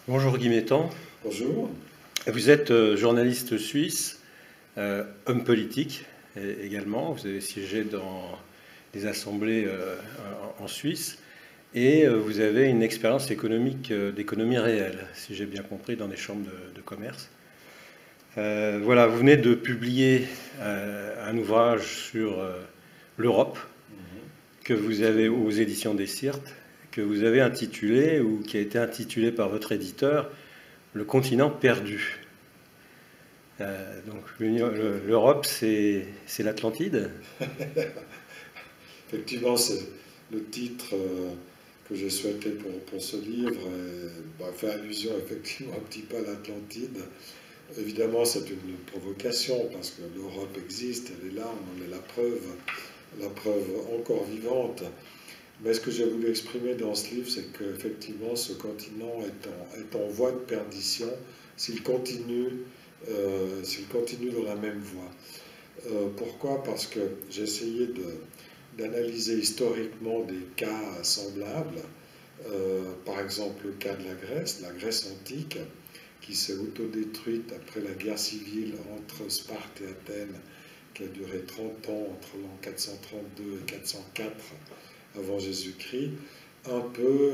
Bonjour Guy Métan, Bonjour. vous êtes journaliste suisse, homme politique également, vous avez siégé dans des assemblées en Suisse et vous avez une expérience économique d'économie réelle, si j'ai bien compris, dans des chambres de commerce. Voilà, vous venez de publier un ouvrage sur l'Europe que vous avez aux éditions des Syrtes, que vous avez intitulé, ou qui a été intitulé par votre éditeur, Le continent perdu. Donc l'Europe, c'est l'Atlantide. Effectivement, c'est le titre que j'ai souhaité pour ce livre fait allusion effectivement un petit peu à l'Atlantide. Évidemment, c'est une provocation parce que l'Europe existe, elle est là, on en est la preuve encore vivante. Mais ce que j'ai voulu exprimer dans ce livre, c'est qu'effectivement, ce continent est en voie de perdition s'il continue, s'il continue dans la même voie. Pourquoi? Parce que j'ai essayé d'analyser historiquement des cas semblables. Par exemple, le cas de la Grèce antique, qui s'est autodétruite après la guerre civile entre Sparte et Athènes, qui a duré 30 ans entre l'an 432 et 404 avant Jésus-Christ, et que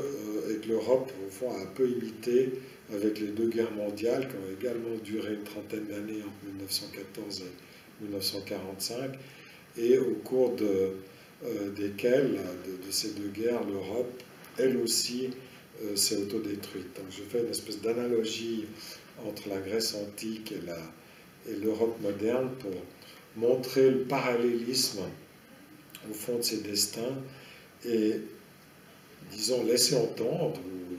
l'Europe, au fond, a un peu imité avec les deux guerres mondiales qui ont également duré une trentaine d'années entre 1914 et 1945, et au cours desquelles, de ces deux guerres, l'Europe, elle aussi, s'est autodétruite. Donc je fais une espèce d'analogie entre la Grèce antique et l'Europe moderne pour montrer le parallélisme au fond de ces destins et, disons, laisser entendre ou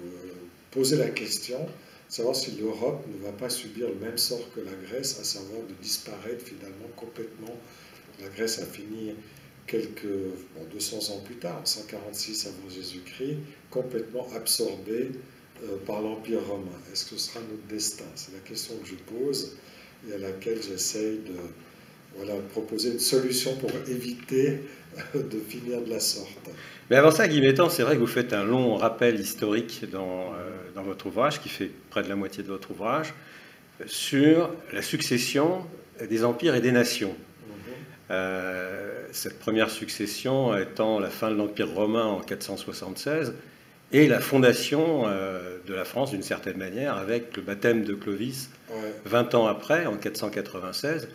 poser la question, savoir si l'Europe ne va pas subir le même sort que la Grèce, à savoir de disparaître finalement complètement. La Grèce a fini 200 ans plus tard, en 146 avant Jésus-Christ, complètement absorbée par l'Empire romain. Est-ce que ce sera notre destin? C'est la question que je pose et à laquelle j'essaye de proposer une solution pour éviter de finir de la sorte. Mais avant ça, Guy Métan, c'est vrai que vous faites un long rappel historique dans votre ouvrage, qui fait près de la moitié de votre ouvrage, sur la succession des empires et des nations. Cette première succession étant la fin de l'Empire romain en 476 et la fondation de la France d'une certaine manière avec le baptême de Clovis 20 ans après, en 496.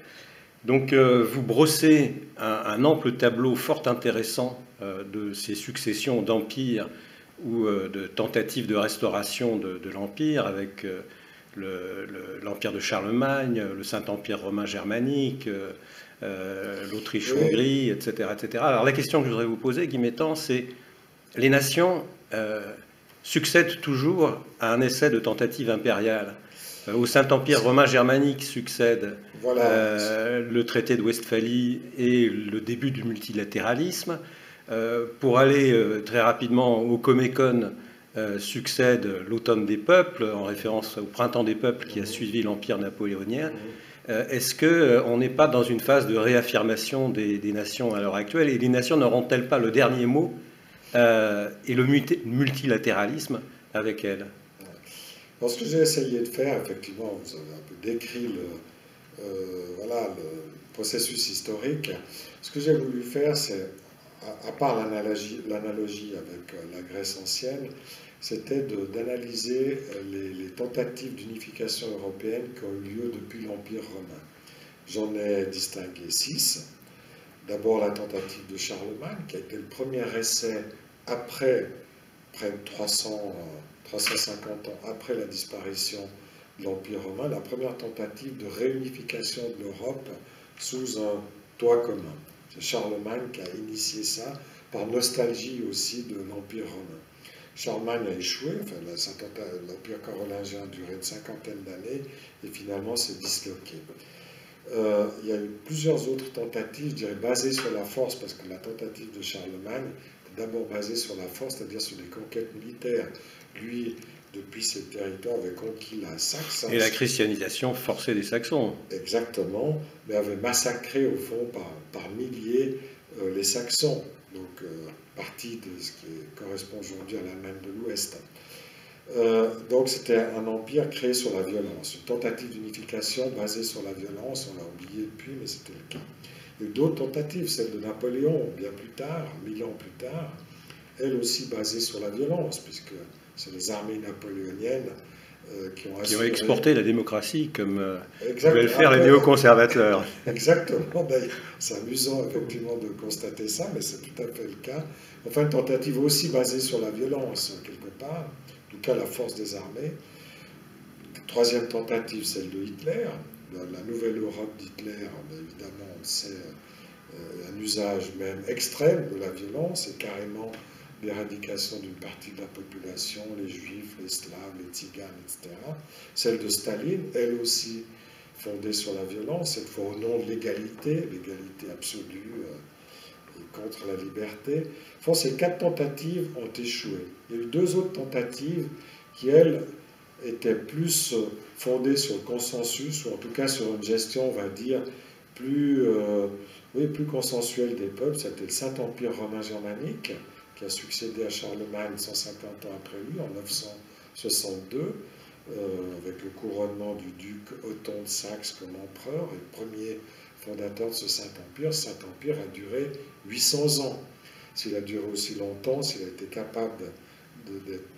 Donc vous brossez un ample tableau fort intéressant de ces successions d'empires ou de tentatives de restauration de l'Empire avec l'Empire de Charlemagne, le Saint-Empire romain germanique, l'Autriche-Hongrie, etc., etc. Alors la question que je voudrais vous poser, Guy Métan, c'est les nations succèdent toujours à un essai de tentative impériale. Au Saint-Empire romain germanique succède le traité de Westphalie et le début du multilatéralisme. Pour aller très rapidement au Comecon, succède l'automne des peuples, en référence au printemps des peuples qui a suivi l'empire napoléonien. Est-ce qu'on n'est pas dans une phase de réaffirmation des nations à l'heure actuelle? Et les nations n'auront-elles pas le dernier mot et le multilatéralisme avec elles? Alors, ce que j'ai essayé de faire, effectivement, vous avez un peu décrit le processus historique. Ce que j'ai voulu faire, c'est, à part l'analogie avec la Grèce ancienne, c'était d'analyser les tentatives d'unification européenne qui ont eu lieu depuis l'Empire romain. J'en ai distingué 6. D'abord la tentative de Charlemagne, qui a été le premier essai après près de 350 ans après la disparition de l'Empire romain, la première tentative de réunification de l'Europe sous un toit commun. C'est Charlemagne qui a initié ça, par nostalgie aussi de l'Empire romain. Charlemagne a échoué, l'Empire carolingien a duré une cinquantaine d'années et finalement s'est disloqué. Il y a eu plusieurs autres tentatives, je dirais, basées sur la force, parce que la tentative de Charlemagne était d'abord basée sur la force, c'est-à-dire sur des conquêtes militaires. Lui, depuis ces territoires, avait conquis la Saxe. Et la christianisation forcée des Saxons. Exactement, mais avait massacré au fond par milliers les Saxons, donc partie de ce qui correspond aujourd'hui à l'Allemagne de l'Ouest. Donc c'était un empire créé sur la violence, une tentative d'unification basée sur la violence, on l'a oublié depuis, mais c'était le cas. Il y a eu d'autres tentatives, celle de Napoléon, bien plus tard, 1000 ans plus tard, elle aussi basée sur la violence, puisque c'est les armées napoléoniennes qui ont exporté la démocratie, comme Exact. veulent le faire les néoconservateurs. Exactement, d'ailleurs, c'est amusant effectivement de constater ça, mais c'est tout à fait le cas. Enfin, une tentative aussi basée sur la violence, quelque part, en tout cas la force des armées. Troisième tentative, celle de Hitler, la nouvelle Europe d'Hitler, évidemment, c'est un usage même extrême de la violence et carrément l'éradication d'une partie de la population, les juifs, les slaves, les tziganes, etc. Celle de Staline, elle aussi fondée sur la violence, cette fois au nom de l'égalité, l'égalité absolue et contre la liberté. Enfin, ces 4 tentatives ont échoué. Il y a eu 2 autres tentatives qui, elles, étaient plus fondées sur le consensus, ou en tout cas sur une gestion, on va dire, plus consensuelle des peuples. C'était le Saint-Empire romain germanique, qui a succédé à Charlemagne 150 ans après lui, en 962, avec le couronnement du duc Othon de Saxe comme empereur, et le premier fondateur de ce Saint-Empire. Ce Saint-Empire a duré 800 ans. S'il a duré aussi longtemps, s'il a été capable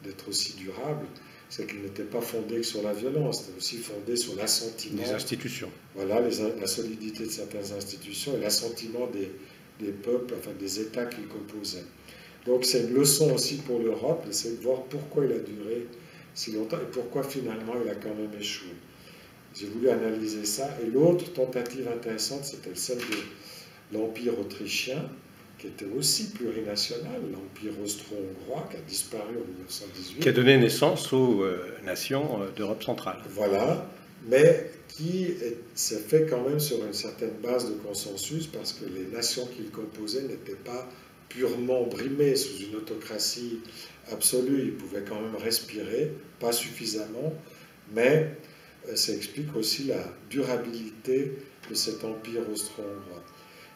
d'être aussi durable, c'est qu'il n'était pas fondé que sur la violence, c'était aussi fondé sur l'assentiment. Des institutions. Voilà, la solidité de certaines institutions et l'assentiment des peuples, enfin des États qu'il composait. Donc c'est une leçon aussi pour l'Europe, c'est de voir pourquoi il a duré si longtemps et pourquoi finalement il a quand même échoué. J'ai voulu analyser ça. Et l'autre tentative intéressante, c'était celle de l'Empire autrichien, qui était aussi plurinational, l'Empire austro-hongrois, qui a disparu en 1918. Qui a donné naissance aux nations d'Europe centrale. Voilà, mais qui s'est fait quand même sur une certaine base de consensus, parce que les nations qu'il composait n'étaient pas purement brimées sous une autocratie absolue. Ils pouvaient quand même respirer, pas suffisamment, mais ça explique aussi la durabilité de cet empire austro-hongrois.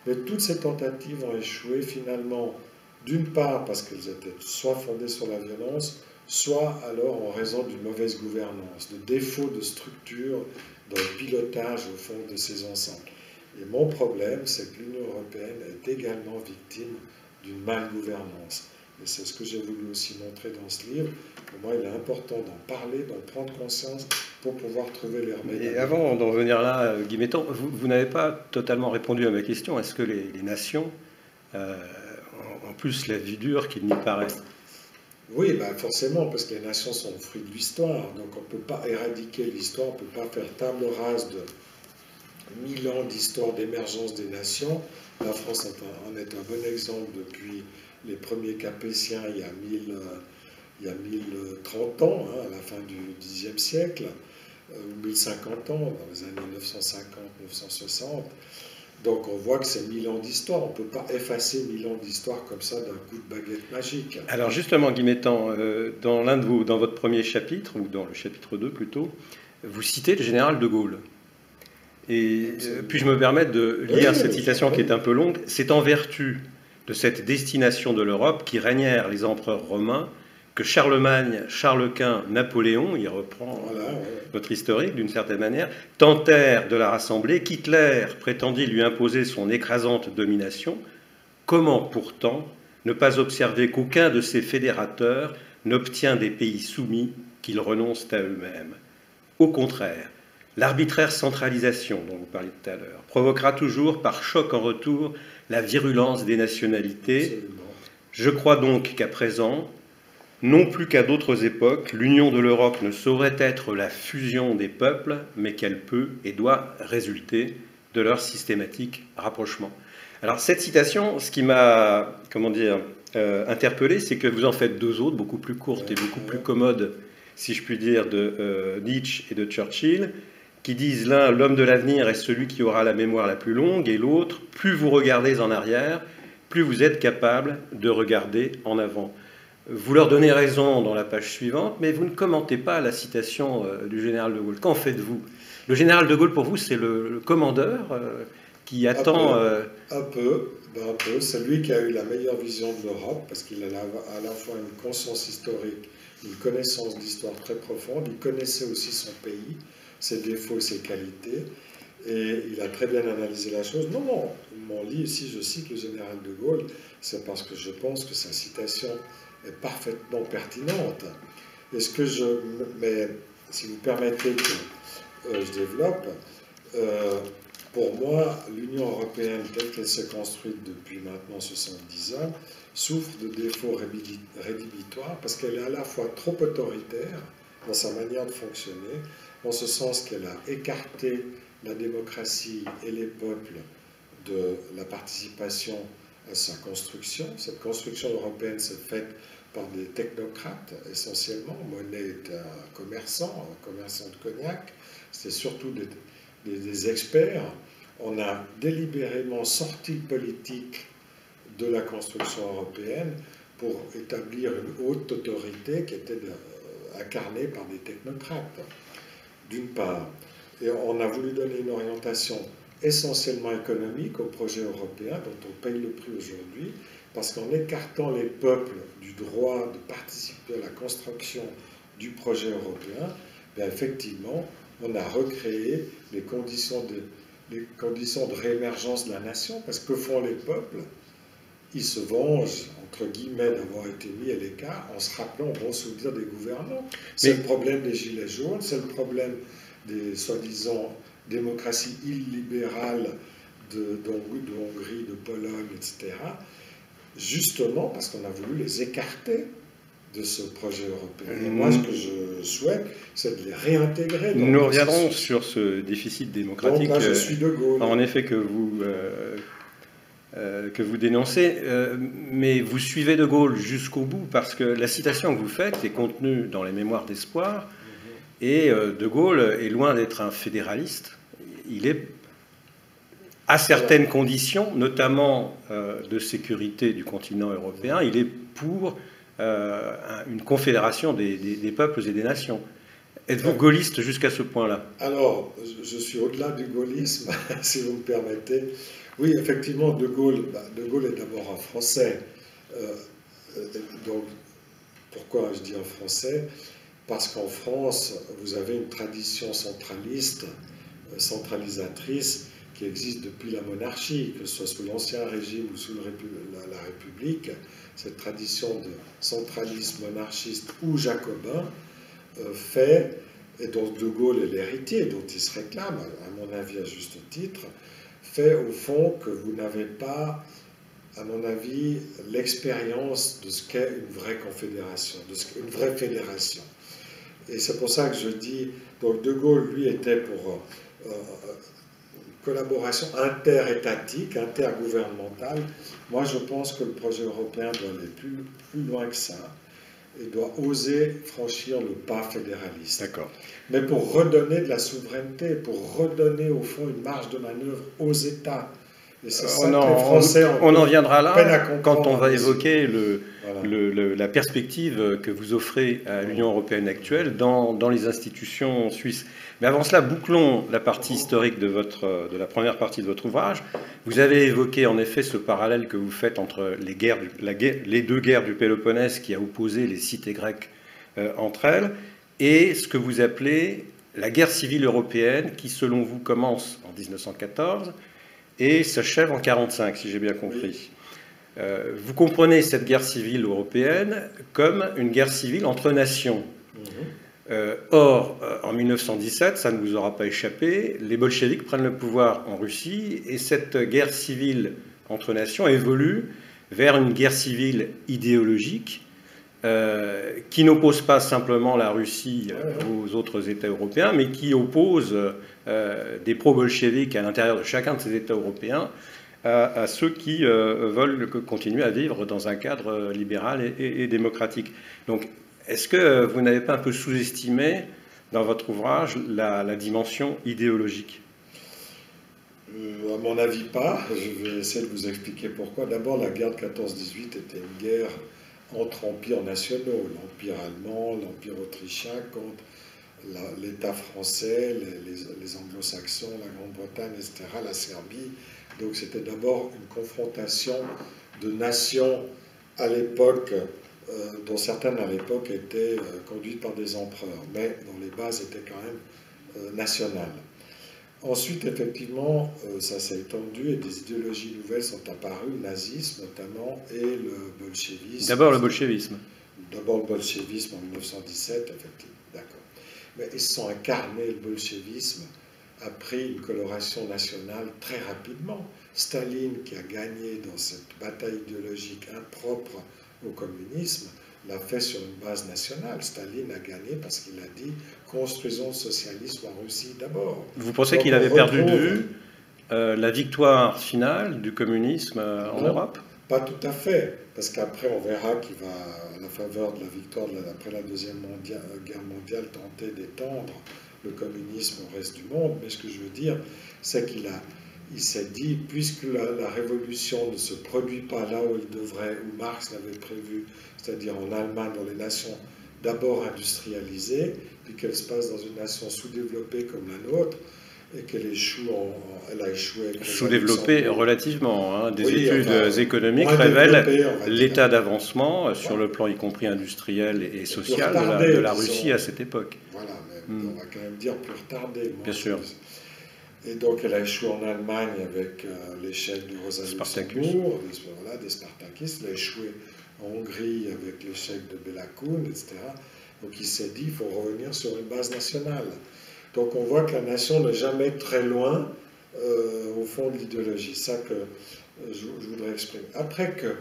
Mais toutes ces tentatives ont échoué finalement, d'une part parce qu'elles étaient soit fondées sur la violence, soit alors en raison d'une mauvaise gouvernance, de défaut de structure dans le pilotage au fond de ces ensembles. Et mon problème, c'est que l'Union européenne est également victime d'une malgouvernance. Et c'est ce que j'ai voulu aussi montrer dans ce livre. Pour moi, il est important d'en parler, d'en prendre conscience pour pouvoir trouver les remèdes. Et avant d'en venir là, Guy Mettan, vous n'avez pas totalement répondu à ma question. Est-ce que les nations ont plus la vie dure qu'il n'y paraît? Oui, ben forcément, parce que les nations sont le fruit de l'histoire. Donc on ne peut pas éradiquer l'histoire, on ne peut pas faire table rase de 1000 ans d'histoire d'émergence des nations. La France en est un bon exemple depuis les premiers Capétiens il y a 1030 ans, hein, à la fin du Xe siècle, ou 1050 ans, dans les années 950-960. Donc on voit que c'est 1000 ans d'histoire. On ne peut pas effacer 1000 ans d'histoire comme ça d'un coup de baguette magique. Alors justement, Guy Mettan, dans votre premier chapitre, ou dans le chapitre 2 plutôt, vous citez le général de Gaulle. Et puis-je me permettre de lire cette citation qui est un peu longue. C'est en vertu de cette destination de l'Europe qui régnèrent les empereurs romains que Charlemagne, Charles Quint, Napoléon, il reprend notre historique d'une certaine manière, tentèrent de la rassembler, qu'Hitler prétendit lui imposer son écrasante domination. Comment pourtant ne pas observer qu'aucun de ces fédérateurs n'obtient des pays soumis qu'ils renoncent à eux-mêmes? Au contraire, l'arbitraire centralisation dont vous parliez tout à l'heure provoquera toujours par choc en retour la virulence des nationalités. Absolument. Je crois donc qu'à présent, non plus qu'à d'autres époques, l'union de l'Europe ne saurait être la fusion des peuples, mais qu'elle peut et doit résulter de leur systématique rapprochement. Alors cette citation, ce qui m'a, interpellé, c'est que vous en faites 2 autres, beaucoup plus courtes et beaucoup plus commodes, si je puis dire, de Nietzsche et de Churchill, qui disent l'un, l'homme de l'avenir est celui qui aura la mémoire la plus longue, et l'autre, plus vous regardez en arrière, plus vous êtes capable de regarder en avant. Vous leur donnez raison dans la page suivante, mais vous ne commentez pas la citation du général de Gaulle. Qu'en faites-vous? Le général de Gaulle, pour vous, c'est le commandeur qui attend... Un peu. C'est lui qui a eu la meilleure vision de l'Europe, parce qu'il a à la fois une conscience historique une connaissance d'histoire très profonde, il connaissait aussi son pays, ses défauts, ses qualités, et il a très bien analysé la chose. Non, non, mon livre, si je cite le général de Gaulle, c'est parce que je pense que sa citation est parfaitement pertinente. Mais si vous permettez que je développe, pour moi, l'Union européenne, telle qu'elle s'est construite depuis maintenant 70 ans, souffre de défauts rédhibitoires parce qu'elle est à la fois trop autoritaire dans sa manière de fonctionner, en ce sens qu'elle a écarté la démocratie et les peuples de la participation à sa construction. Cette construction européenne s'est faite par des technocrates essentiellement. Monnet était un commerçant de cognac, c'était surtout des experts. On a délibérément sorti le politique de la construction européenne pour établir une haute autorité qui était incarnée par des technocrates, d'une part. Et on a voulu donner une orientation essentiellement économique au projet européen, dont on paye le prix aujourd'hui, parce qu'en écartant les peuples du droit de participer à la construction du projet européen, bien effectivement, on a recréé les conditions de réémergence de la nation, parce que font les peuples? Ils se vengent, entre guillemets, d'avoir été mis à l'écart en se rappelant au bon souvenir des gouvernants. C'est le problème des Gilets jaunes, c'est le problème des soi-disant démocraties illibérales de Hongrie, de Pologne, etc. Justement parce qu'on a voulu les écarter de ce projet européen. Et moi, ce que je souhaite, c'est de les réintégrer. Nous reviendrons sur ce déficit démocratique. Donc là, je suis de Gaulle. En effet, que vous dénoncez, mais vous suivez de Gaulle jusqu'au bout, parce que la citation que vous faites est contenue dans les Mémoires d'Espoir, et de Gaulle est loin d'être un fédéraliste. Il est, à certaines conditions, notamment de sécurité du continent européen, il est pour une confédération des peuples et des nations. Êtes-vous gaulliste jusqu'à ce point-là? Alors, je suis au-delà du gaullisme, si vous me permettez. Oui, effectivement, De Gaulle est d'abord un Français. Donc, pourquoi je dis un Français? Parce qu'en France, vous avez une tradition centraliste, centralisatrice, qui existe depuis la monarchie, que ce soit sous l'Ancien Régime ou sous la République. Cette tradition de centralisme monarchiste ou jacobin fait, et dont De Gaulle est l'héritier, dont il se réclame, à mon avis à juste titre, fait au fond que vous n'avez pas, à mon avis, l'expérience de ce qu'est une vraie confédération, une vraie fédération. Et c'est pour ça que je dis, donc De Gaulle, lui, était pour une collaboration interétatique, intergouvernementale. Moi, je pense que le projet européen doit aller plus loin que ça et doit oser franchir le pas fédéraliste. D'accord. Mais pour redonner de la souveraineté, pour redonner au fond une marge de manœuvre aux États. Et c'est ça que les Français on en viendra là quand on va évoquer voilà. la perspective que vous offrez à l'Union européenne actuelle dans les institutions suisses. Mais avant cela, bouclons la partie historique de la première partie de votre ouvrage. Vous avez évoqué en effet ce parallèle que vous faites entre les deux guerres du Péloponnèse qui a opposé les cités grecques entre elles, et ce que vous appelez la guerre civile européenne qui, selon vous, commence en 1914 et s'achève en 1945, si j'ai bien compris. Vous comprenez cette guerre civile européenne comme une guerre civile entre nations. Or, en 1917, ça ne vous aura pas échappé, les bolcheviks prennent le pouvoir en Russie et cette guerre civile entre nations évolue vers une guerre civile idéologique qui n'oppose pas simplement la Russie aux autres États européens, mais qui oppose des pro-bolcheviks à l'intérieur de chacun de ces États européens à ceux qui veulent continuer à vivre dans un cadre libéral et démocratique. Donc, est-ce que vous n'avez pas un peu sous-estimé dans votre ouvrage la dimension idéologique? À mon avis, pas. Je vais essayer de vous expliquer pourquoi. D'abord, la guerre de 14-18 était une guerre entre empires nationaux, l'empire allemand, l'empire autrichien contre l'État français, les anglo-saxons, la Grande-Bretagne, etc., la Serbie. Donc c'était d'abord une confrontation de nations à l'époque dont certaines à l'époque étaient conduites par des empereurs, mais dont les bases étaient quand même nationales. Ensuite, effectivement, ça s'est étendu et des idéologies nouvelles sont apparues, le nazisme notamment et le bolchevisme. D'abord le bolchevisme. D'abord le bolchevisme en 1917, effectivement, d'accord. Mais ils se sont incarnés, le bolchevisme a pris une coloration nationale très rapidement. Staline, qui a gagné dans cette bataille idéologique impropre au communisme, l'a fait sur une base nationale. Staline a gagné parce qu'il a dit « construisons le socialisme en Russie d'abord ». Vous pensez qu'il avait perdu de vue la victoire finale du communisme en Europe? Pas tout à fait, parce qu'après on verra qu'il va, à la faveur de la victoire après la Deuxième Guerre mondiale, tenter d'étendre le communisme au reste du monde. Mais ce que je veux dire, c'est il s'est dit, puisque la révolution ne se produit pas là où il devrait, où Marx l'avait prévu, c'est-à-dire en Allemagne, dans les nations d'abord industrialisées, puis qu'elle se passe dans une nation sous-développée comme la nôtre, et qu'elle échoue, elle a échoué. Sous-développée relativement. Hein, des études économiques révèlent l'état d'avancement sur le plan y compris industriel et social de la Russie à cette époque. Voilà, mais on va quand même dire plus retardé. Bien sûr. Et donc elle a échoué en Allemagne avec l'échec de Rosa Luxembourg, des Spartakistes. Elle a échoué en Hongrie avec l'échec de Béla Kun, etc. Donc il s'est dit, il faut revenir sur une base nationale. Donc on voit que la nation n'est jamais très loin au fond de l'idéologie. Ça que je voudrais exprimer. Après que,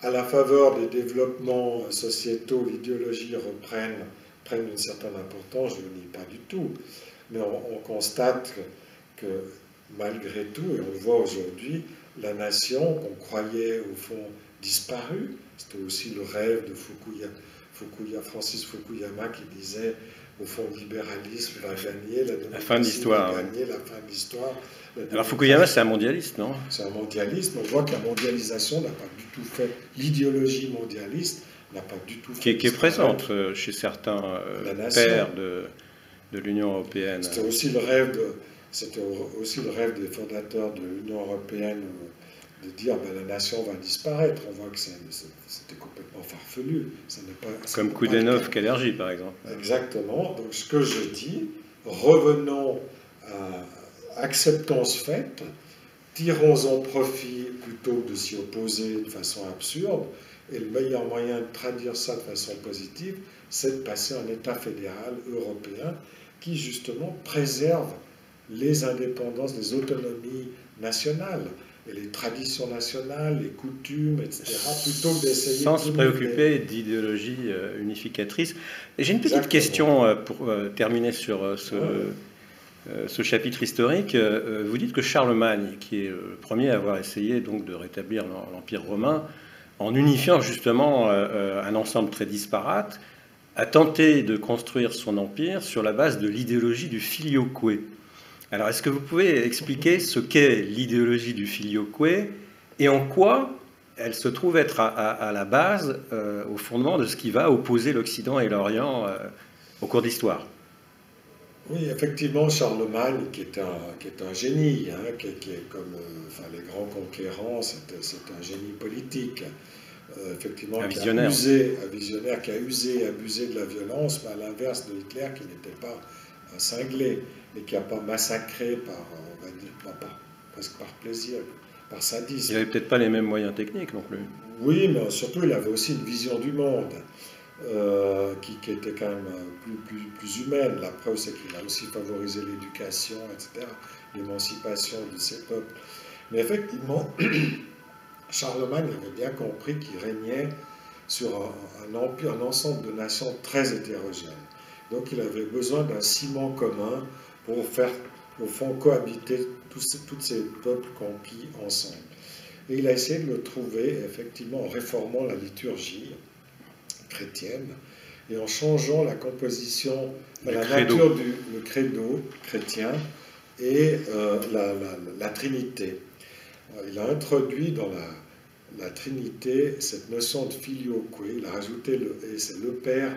à la faveur des développements sociétaux, l'idéologie prenne une certaine importance, je ne le nie pas du tout, mais on constate que malgré tout, et on le voit aujourd'hui, la nation qu'on croyait au fond disparue, c'était aussi le rêve de Francis Fukuyama qui disait au fond, le libéralisme va gagner, la fin de l'histoire. Va gagner, la fin de l'histoire. Alors Fukuyama, c'est un mondialiste, non? C'est un mondialiste, mais on voit que la mondialisation n'a pas du tout fait, l'idéologie mondialiste n'a pas du tout fait. Qui est présente chez certains pères de l'Union européenne. C'était aussi le rêve des fondateurs de l'Union européenne de dire ben, la nation va disparaître. On voit que c'était complètement farfelu. Comme Koudenov qu'Énergie, par exemple. Exactement. Donc ce que je dis, revenons à acceptons ce fait, tirons-en profit plutôt que de s'y opposer de façon absurde, et le meilleur moyen de traduire ça de façon positive, c'est de passer un État fédéral européen qui justement préserve les indépendances, les autonomies nationales, et les traditions nationales, les coutumes, etc., plutôt que d'essayer sans se préoccuper d'idéologie unificatrice. Et j'ai une petite question pour terminer sur ce chapitre historique. Vous dites que Charlemagne, qui est le premier à avoir essayé donc de rétablir l'Empire romain, en unifiant justement un ensemble très disparate, a tenté de construire son empire sur la base de l'idéologie du filioque. Alors, est-ce que vous pouvez expliquer ce qu'est l'idéologie du filioque et en quoi elle se trouve être à la base, au fondement de ce qui va opposer l'Occident et l'Orient au cours d'histoire? Oui, effectivement, Charlemagne, qui est un génie, hein, qui est comme les grands conquérants, c'est un génie politique. Effectivement, un visionnaire. Un visionnaire qui a usé et abusé de la violence, mais à l'inverse de Hitler, qui n'était pas un cinglé, et qui n'a pas massacré on va dire, presque par plaisir, par sadisme. Il n'avait peut-être pas les mêmes moyens techniques non plus. Oui, mais surtout, il avait aussi une vision du monde qui était quand même plus humaine. La preuve, c'est qu'il a aussi favorisé l'éducation, etc., l'émancipation de ses peuples. Mais effectivement, Charlemagne avait bien compris qu'il régnait sur un empire, un ensemble de nations très hétérogènes. Donc il avait besoin d'un ciment commun pour faire, au fond, cohabiter tous ces peuples conquis ensemble. Et il a essayé de le trouver, effectivement, en réformant la liturgie chrétienne et en changeant la composition, nature du credo chrétien et la Trinité. Il a introduit dans la Trinité cette notion de filioque. Il a rajouté c'est le Père.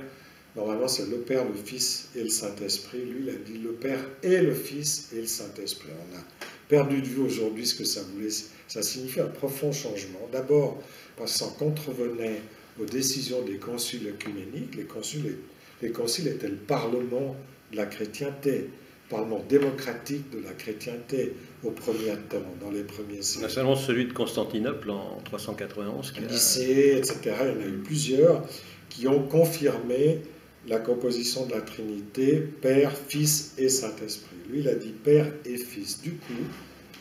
Normalement, c'est le Père, le Fils et le Saint-Esprit. Lui, il a dit le Père et le Fils et le Saint-Esprit. On a perdu de vue aujourd'hui ce que ça voulait. Ça signifie un profond changement. D'abord, parce que ça contrevenait aux décisions des conciles œcuméniques. Les conciles étaient le parlement de la chrétienté, le parlement démocratique de la chrétienté au premier temps, dans les premiers siècles. Seulement celui de Constantinople en 391. Nicée, etc. Il y en a eu plusieurs qui ont confirmé la composition de la Trinité, Père, Fils et Saint-Esprit. Lui, il a dit Père et Fils. Du coup,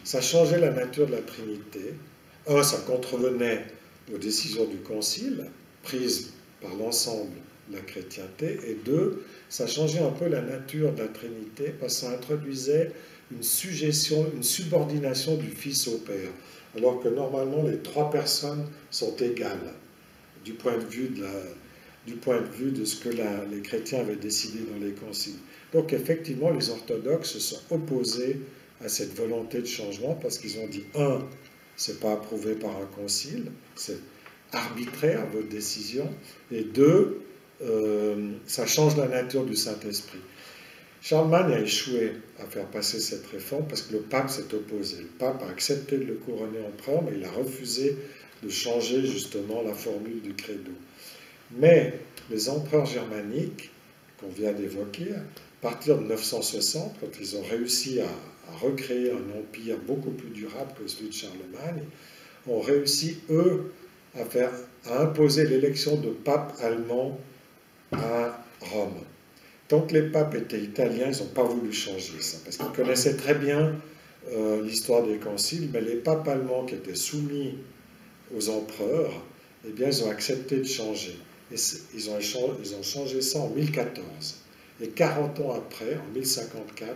ça changeait la nature de la Trinité. Un, ça contrevenait aux décisions du Concile, prises par l'ensemble de la chrétienté. Et deux, ça changeait un peu la nature de la Trinité, parce que ça introduisait une sujétion, une subordination du Fils au Père, alors que normalement, les trois personnes sont égales du point de vue de ce que les chrétiens avaient décidé dans les conciles. Donc effectivement, les orthodoxes se sont opposés à cette volonté de changement parce qu'ils ont dit, un, c'est pas approuvé par un concile, c'est arbitraire votre décision, et deux, ça change la nature du Saint-Esprit. Charlemagne a échoué à faire passer cette réforme parce que le pape s'est opposé. Le pape a accepté de le couronner empereur, mais il a refusé de changer justement la formule du credo. Mais les empereurs germaniques, qu'on vient d'évoquer, à partir de 960, quand ils ont réussi à recréer un empire beaucoup plus durable que celui de Charlemagne, ont réussi, eux, à imposer l'élection de pape allemand à Rome. Tant que les papes étaient italiens, ils n'ont pas voulu changer ça, parce qu'ils connaissaient très bien l'histoire des conciles, mais les papes allemands qui étaient soumis aux empereurs, eh bien, ils ont accepté de changer. Et ils ont changé ça en 1014. Et 40 ans après, en 1054,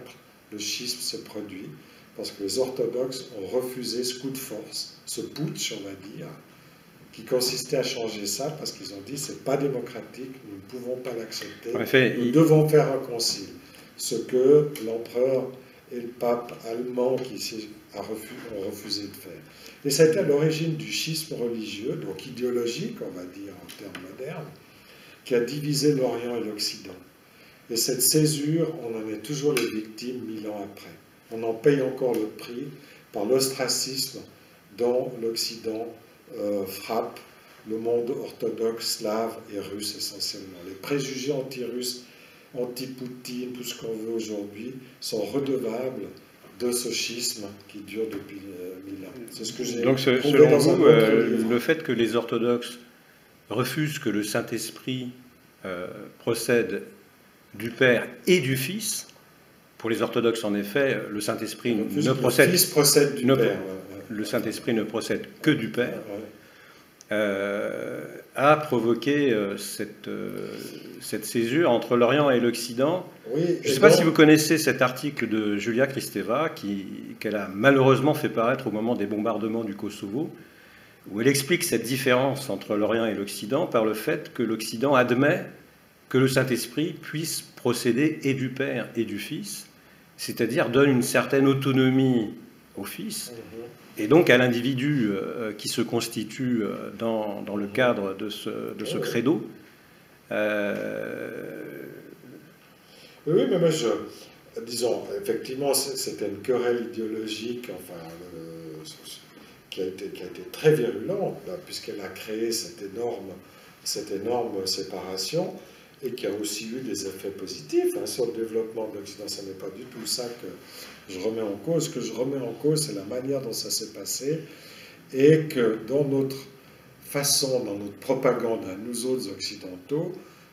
le schisme se produit, parce que les orthodoxes ont refusé ce coup de force, ce putsch, on va dire, qui consistait à changer ça, parce qu'ils ont dit c'est pas démocratique, nous ne pouvons pas l'accepter, nous devons faire un concile. Ce que l'empereur et le pape allemand ont refusé de faire. Et c'était à l'origine du schisme religieux, donc idéologique, on va dire en termes modernes, qui a divisé l'Orient et l'Occident. Et cette césure, on en est toujours les victimes 1000 ans après. On en paye encore le prix par l'ostracisme dont l'Occident frappe le monde orthodoxe, slave et russe essentiellement. Les préjugés anti-russes, anti-Poutine, tout ce qu'on veut aujourd'hui, sont redevables de ce schisme qui dure depuis 1000 ans. C'est ce que j'ai Donc selon vous, le fait que les orthodoxes refusent que le Saint-Esprit procède du Père et du Fils, pour les orthodoxes en effet, le Saint-Esprit ne procède, le Saint-Esprit ne procède que du Père, a provoqué cette césure entre l'Orient et l'Occident. Oui, je ne sais pas si vous connaissez cet article de Julia Kristeva qu'elle a malheureusement fait paraître au moment des bombardements du Kosovo, où elle explique cette différence entre l'Orient et l'Occident par le fait que l'Occident admet que le Saint-Esprit puisse procéder et du Père et du Fils, c'est-à-dire donne une certaine autonomie au Fils, et donc à l'individu qui se constitue dans le cadre de ce credo. Oui, mais moi, disons, effectivement, c'était une querelle idéologique, enfin, qui a été très virulente, puisqu'elle a créé cette énorme séparation, et qui a aussi eu des effets positifs sur le développement de l'Occident. Ce n'est pas du tout ça que je remets en cause. Ce que je remets en cause, c'est la manière dont ça s'est passé, et que dans notre façon, dans notre propagande à nous autres occidentaux,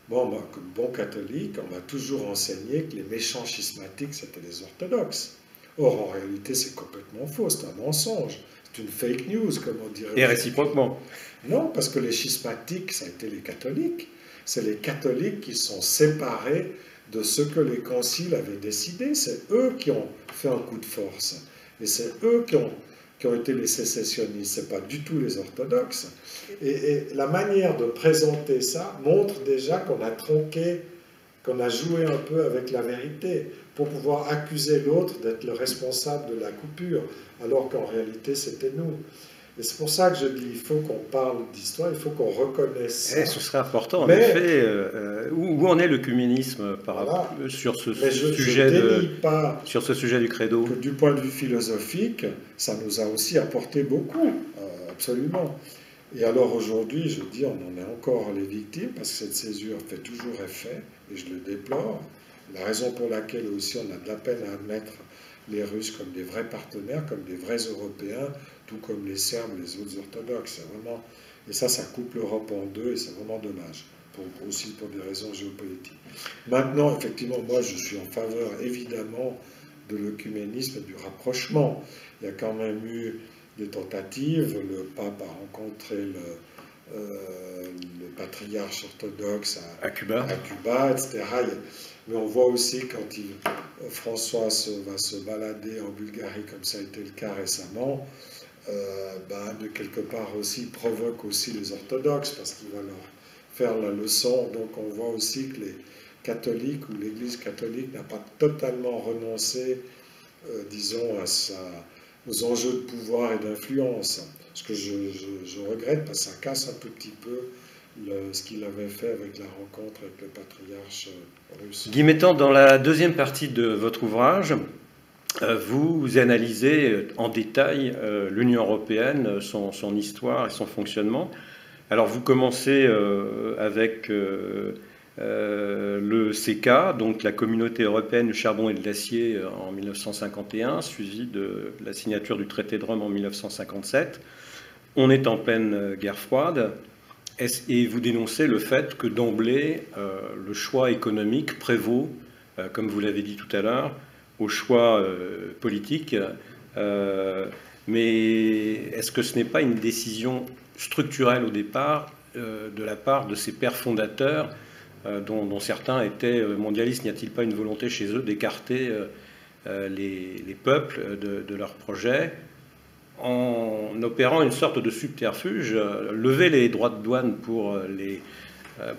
moi, comme bon catholique, on m'a toujours enseigné que les méchants schismatiques, c'était les orthodoxes. Or, en réalité, c'est complètement faux, c'est un mensonge. C'est une fake news, comme on dirait. Et réciproquement. Non, parce que les schismatiques, ça a été les catholiques. C'est les catholiques qui sont séparés de ce que les conciles avaient décidé. C'est eux qui ont fait un coup de force. Et c'est eux qui ont été les sécessionnistes. Ce n'est pas du tout les orthodoxes. Et la manière de présenter ça montre déjà qu'on a tronqué, qu'on a joué un peu avec la vérité pour pouvoir accuser l'autre d'être le responsable de la coupure, alors qu'en réalité, c'était nous. Et c'est pour ça que je dis, il faut qu'on parle d'histoire, il faut qu'on reconnaisse ça. Ce serait important, en effet. Où en est l'œcuménisme sur ce sujet du credo? Que du point de vue philosophique, ça nous a aussi apporté beaucoup, absolument. Et alors aujourd'hui, je dis, on en est encore les victimes parce que cette césure fait toujours effet et je le déplore. La raison pour laquelle aussi on a de la peine à admettre les Russes comme des vrais partenaires, comme des vrais Européens, tout comme les Serbes, les autres orthodoxes. C'est vraiment, et ça coupe l'Europe en deux et c'est vraiment dommage, aussi pour des raisons géopolitiques. Maintenant, effectivement, moi je suis en faveur évidemment de l'œcuménisme et du rapprochement. Il y a quand même eu des tentatives, le pape a rencontré le patriarche orthodoxe À Cuba. à Cuba, etc. Mais on voit aussi quand François va se balader en Bulgarie, comme ça a été le cas récemment, de quelque part aussi provoque aussi les orthodoxes parce qu'il va leur faire la leçon. Donc on voit aussi que les catholiques ou l'Église catholique n'a pas totalement renoncé, disons, aux enjeux de pouvoir et d'influence. Ce que je regrette parce que ça casse un tout petit peu ce qu'il avait fait avec la rencontre avec le patriarche russe. Guy Mettan, dans la deuxième partie de votre ouvrage, vous analysez en détail l'Union européenne, son histoire et son fonctionnement. Alors vous commencez avec le CK, donc la Communauté européenne du charbon et de l'acier en 1951, suivi de la signature du traité de Rome en 1957. On est en pleine guerre froide. Et vous dénoncez le fait que d'emblée, le choix économique prévaut, comme vous l'avez dit tout à l'heure, au choix politique. Mais est-ce que ce n'est pas une décision structurelle au départ de la part de ces pères fondateurs dont certains étaient mondialistes? N'y a-t-il pas une volonté chez eux d'écarter les peuples de leur projet en opérant une sorte de subterfuge, lever les droits de douane pour les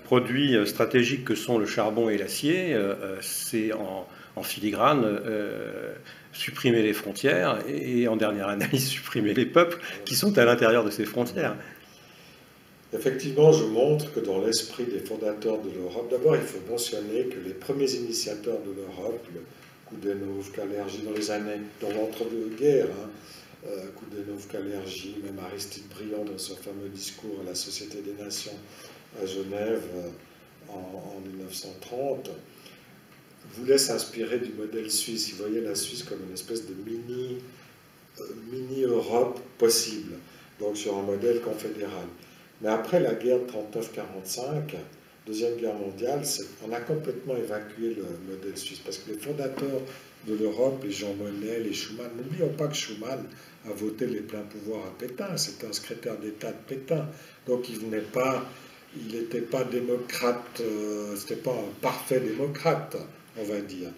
produits stratégiques que sont le charbon et l'acier, c'est en filigrane supprimer les frontières et en dernière analyse supprimer les peuples qui sont à l'intérieur de ces frontières. Effectivement, je montre que dans l'esprit des fondateurs de l'Europe, d'abord il faut mentionner que les premiers initiateurs de l'Europe, Koudenov, Kalergi, dans l'entre-deux-guerres, Koudenov, Kalergi, même Aristide Briand dans son fameux discours à la Société des Nations à Genève en 1930, voulait s'inspirer du modèle suisse. Il voyait la Suisse comme une espèce de mini-Europe possible, donc sur un modèle confédéral. Mais après la guerre de 39-45, Deuxième Guerre mondiale, on a complètement évacué le modèle suisse, parce que les fondateurs de l'Europe, les Jean Monnet, les Schuman, n'oublions pas que Schuman a voté les pleins pouvoirs à Pétain, c'était un secrétaire d'État de Pétain, donc il n'était pas démocrate, c'était pas un parfait démocrate, on va dire.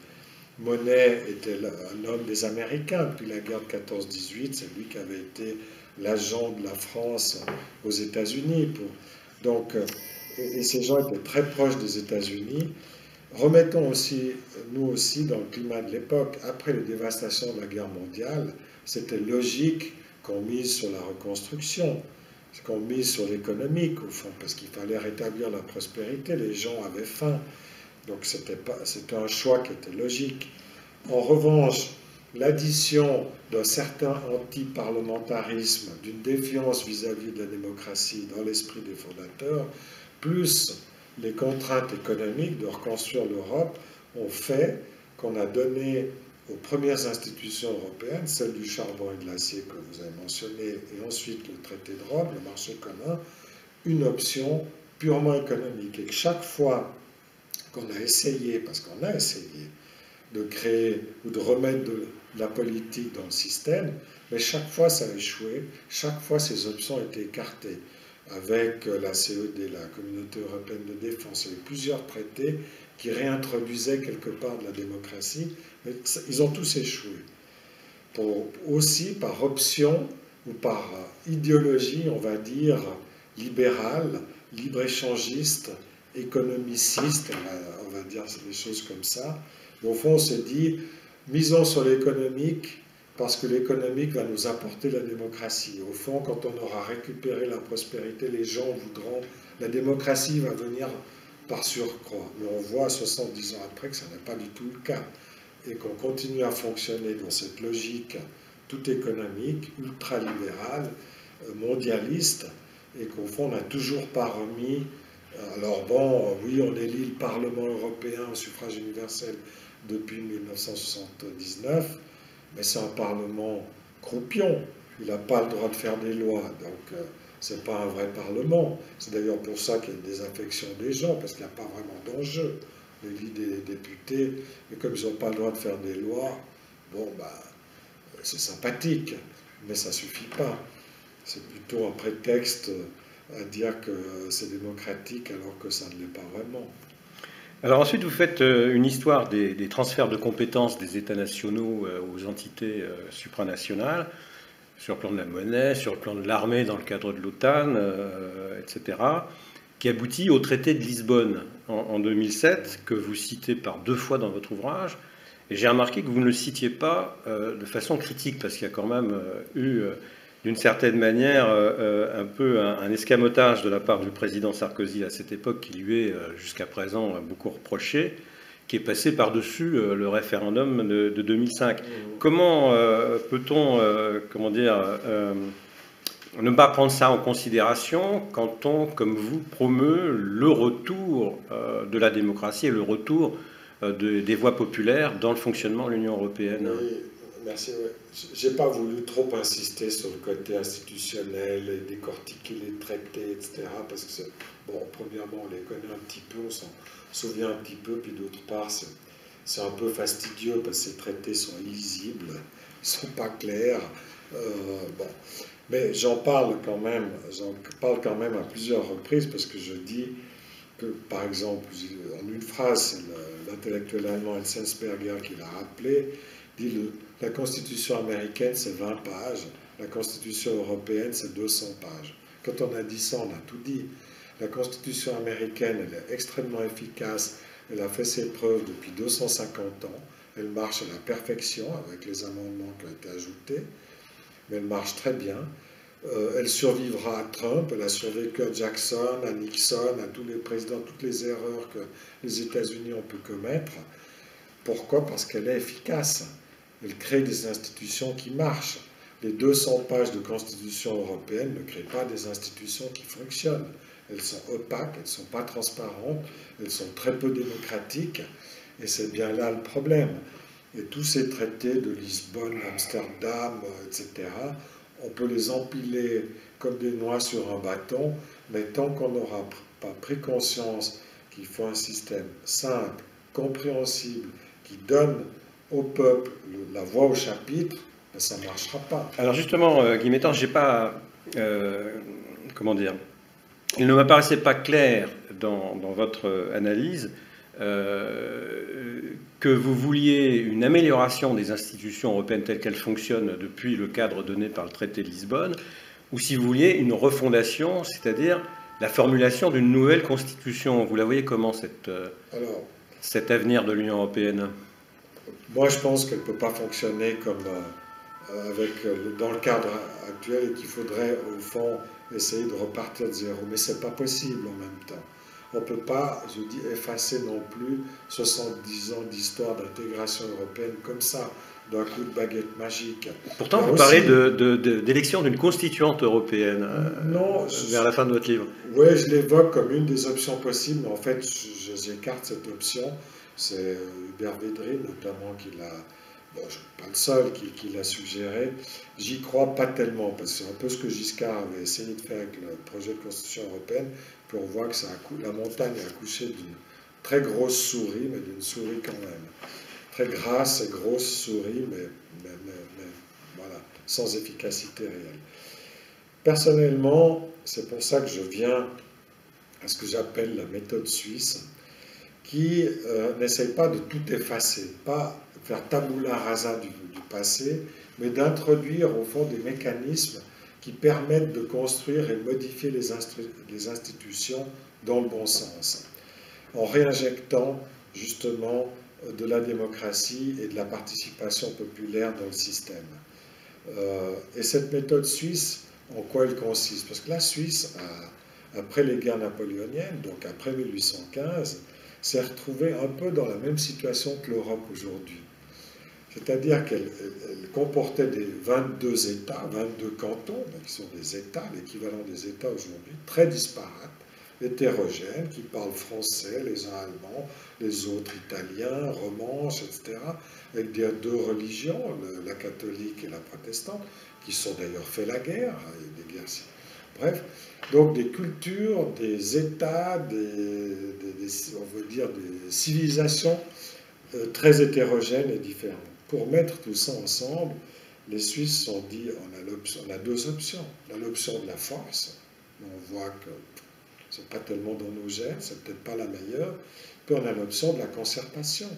Monnet était un homme des Américains depuis la guerre de 14-18, c'est lui qui avait été l'agent de la France aux États-Unis. Et ces gens étaient très proches des États-Unis. Remettons aussi, nous aussi, dans le climat de l'époque, après les dévastations de la guerre mondiale, c'était logique qu'on mise sur la reconstruction, qu'on mise sur l'économique, au fond, parce qu'il fallait rétablir la prospérité, les gens avaient faim. Donc c'était un choix qui était logique. En revanche, l'addition d'un certain anti-parlementarisme, d'une défiance vis-à-vis de la démocratie dans l'esprit des fondateurs, plus les contraintes économiques de reconstruire l'Europe, ont fait qu'on a donné aux premières institutions européennes, celles du charbon et de l'acier que vous avez mentionné, et ensuite le traité de Rome, le marché commun, une option purement économique. Et que chaque fois qu'on a essayé, parce qu'on a essayé, de créer ou de remettre de la politique dans le système, mais chaque fois ça a échoué, chaque fois ces options étaient écartées. Avec la CED, la Communauté européenne de défense, il y a eu plusieurs traités qui réintroduisaient quelque part de la démocratie, mais ils ont tous échoué. Aussi par option ou par idéologie, on va dire, libérale, libre-échangiste, économiciste, on va dire des choses comme ça. Au fond, on se dit, misons sur l'économique, parce que l'économique va nous apporter la démocratie. Au fond, quand on aura récupéré la prospérité, les gens voudront... La démocratie va venir par surcroît. Mais on voit 70 ans après que ça n'est pas du tout le cas. Et qu'on continue à fonctionner dans cette logique tout économique, ultralibérale, mondialiste, et qu'au fond, on n'a toujours pas remis. Alors bon, oui, on élit le Parlement européen au suffrage universel depuis 1979, mais c'est un Parlement croupion. Il n'a pas le droit de faire des lois, donc c'est pas un vrai Parlement. C'est d'ailleurs pour ça qu'il y a une désaffection des gens, parce qu'il n'y a pas vraiment d'enjeu. On élit des députés, mais comme ils n'ont pas le droit de faire des lois, bon, bah, c'est sympathique, mais ça ne suffit pas. C'est plutôt un prétexte à dire que c'est démocratique alors que ça ne l'est pas vraiment. Alors ensuite, vous faites une histoire des transferts de compétences des États nationaux aux entités supranationales, sur le plan de la monnaie, sur le plan de l'armée dans le cadre de l'OTAN, etc., qui aboutit au traité de Lisbonne en 2007, que vous citez par 2 fois dans votre ouvrage. Et j'ai remarqué que vous ne le citiez pas de façon critique, parce qu'il y a quand même eu, d'une certaine manière, un peu un escamotage de la part du président Sarkozy à cette époque, qui lui est jusqu'à présent beaucoup reproché, qui est passé par-dessus le référendum de 2005. Comment peut-on, comment dire, ne pas prendre ça en considération quand on, comme vous, promeut le retour de la démocratie et le retour des voix populaires dans le fonctionnement de l'Union européenne? Oui, merci. Ouais. J'ai pas voulu trop insister sur le côté institutionnel et décortiquer les traités, etc. Parce que, bon, premièrement, on les connaît un petit peu, on s'en souvient un petit peu, puis d'autre part, c'est un peu fastidieux parce que ces traités sont illisibles, ils sont pas clairs. Bon. Mais j'en parle quand même à plusieurs reprises parce que je dis que, par exemple, en une phrase, l'intellectuel allemand Enzensberger qui l'a rappelé, dit la Constitution américaine c'est 20 pages, la Constitution européenne c'est 200 pages. Quand on a dit ça, on a tout dit. La Constitution américaine, elle est extrêmement efficace, elle a fait ses preuves depuis 250 ans, elle marche à la perfection avec les amendements qui ont été ajoutés, mais elle marche très bien. Elle survivra à Trump, elle a survécu à Jackson, à Nixon, à tous les présidents, toutes les erreurs que les États-Unis ont pu commettre. Pourquoi? Parce qu'elle est efficace. Elle crée des institutions qui marchent. Les 200 pages de Constitution européenne ne créent pas des institutions qui fonctionnent. Elles sont opaques, elles ne sont pas transparentes, elles sont très peu démocratiques, et c'est bien là le problème. Et tous ces traités de Lisbonne, Amsterdam, etc., on peut les empiler comme des noix sur un bâton, mais tant qu'on n'aura pas pris conscience qu'il faut un système simple, compréhensible, qui donne au peuple la voix au chapitre, ben ça ne marchera pas. Alors justement, Guy Mettan, j'ai pas... comment dire? Il ne m'apparaissait pas clair dans votre analyse que vous vouliez une amélioration des institutions européennes telles qu'elles fonctionnent depuis le cadre donné par le traité de Lisbonne, ou si vous vouliez une refondation, c'est-à-dire la formulation d'une nouvelle constitution. Vous la voyez comment, cet avenir de l'Union européenne? Moi, je pense qu'elle ne peut pas fonctionner comme dans le cadre actuel et qu'il faudrait, au fond, essayer de repartir de zéro. Mais ce n'est pas possible en même temps. On ne peut pas, je dis, effacer non plus 70 ans d'histoire d'intégration européenne comme ça, d'un coup de baguette magique. Pourtant, vous parlez d'élection d'une constituante européenne vers la fin de votre livre. Oui, je l'évoque comme une des options possibles, mais en fait, j'écarte cette option. C'est Hubert Védrine, notamment, qui l'a... Bon, je ne suis pas le seul qui l'a suggéré. J'y crois pas tellement, parce que c'est un peu ce que Giscard avait essayé de faire avec le projet de constitution européenne, puis on voit que la montagne a accouché d'une très grosse souris, mais d'une souris quand même. Très grasse et grosse souris, mais voilà, sans efficacité réelle. Personnellement, c'est pour ça que je viens à ce que j'appelle la méthode suisse, qui n'essaye pas de tout effacer, pas faire tabula rasa du passé, mais d'introduire au fond des mécanismes qui permettent de construire et de modifier les institutions dans le bon sens, en réinjectant justement de la démocratie et de la participation populaire dans le système. Et cette méthode suisse, en quoi elle consiste? Parce que la Suisse, après les guerres napoléoniennes, donc après 1815, s'est retrouvée un peu dans la même situation que l'Europe aujourd'hui. C'est-à-dire qu'elle comportait 22 États, 22 cantons, qui sont des États, l'équivalent des États aujourd'hui, très disparates, hétérogènes, qui parlent français, les uns allemands, les autres italiens, romanches, etc., avec deux religions, la catholique et la protestante, qui sont d'ailleurs fait la guerre, et des guerres. Bref, donc des cultures, des États, on veut dire des civilisations très hétérogènes et différentes. Pour mettre tout ça ensemble, les Suisses ont dit on a deux options. On a l'option de la force, on voit que c'est pas tellement dans nos gènes, c'est peut-être pas la meilleure. Puis on a l'option de la concertation,